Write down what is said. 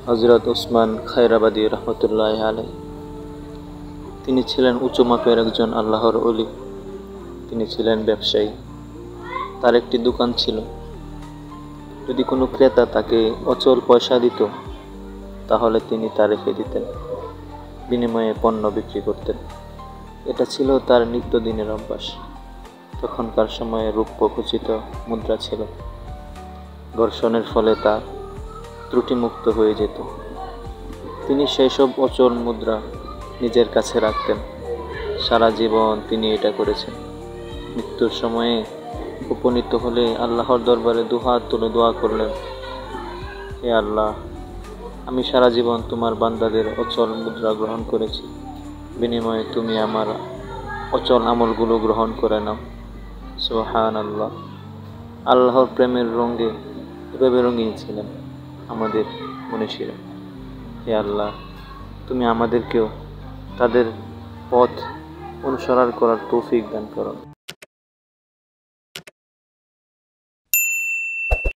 হযরত উসমান খায়রাবাদী রহমতুল্লাহ আলাইহি। তিনি ছিলেন উঁচু মাপের একজন আল্লাহর ওলি। তিনি ছিলেন ব্যবসায়ী। তার একটি দোকান ছিল। যদি কোনো ক্রেতা তাকে অচল পয়সা দিত, তাহলে তিনি তা রেখে দিতেন, বিনিময়ে পণ্য বিক্রি করতেন। এটা ছিল তার নিত্যদিনের অভ্যাস। তখনকার সময়ে রৌপ্য খচিত মুদ্রা ছিল। ঘর্ষণের ফলে তা ত্রুটিমুক্ত হয়ে যেত। তিনি সেই সব অচল মুদ্রা নিজের কাছে রাখতেন। সারা জীবন তিনি এটা করেছেন। মৃত্যুর সময়ে উপনীত হলে আল্লাহর দরবারে দুহাত তুলে দোয়া করলেন, হে আল্লাহ, আমি সারা জীবন তোমার বান্দাদের অচল মুদ্রা গ্রহণ করেছি, বিনিময়ে তুমি আমার অচল আমলগুলো গ্রহণ করে নাও। সুবহানাল্লাহ। আল্লাহর প্রেমের রঙে এভাবে রঙিন ছিলেন আমাদের মনীষীরা। হে আল্লাহ, তুমি আমাদেরকেও তাদের পথ অনুসরণ করার তৌফিক দান করো।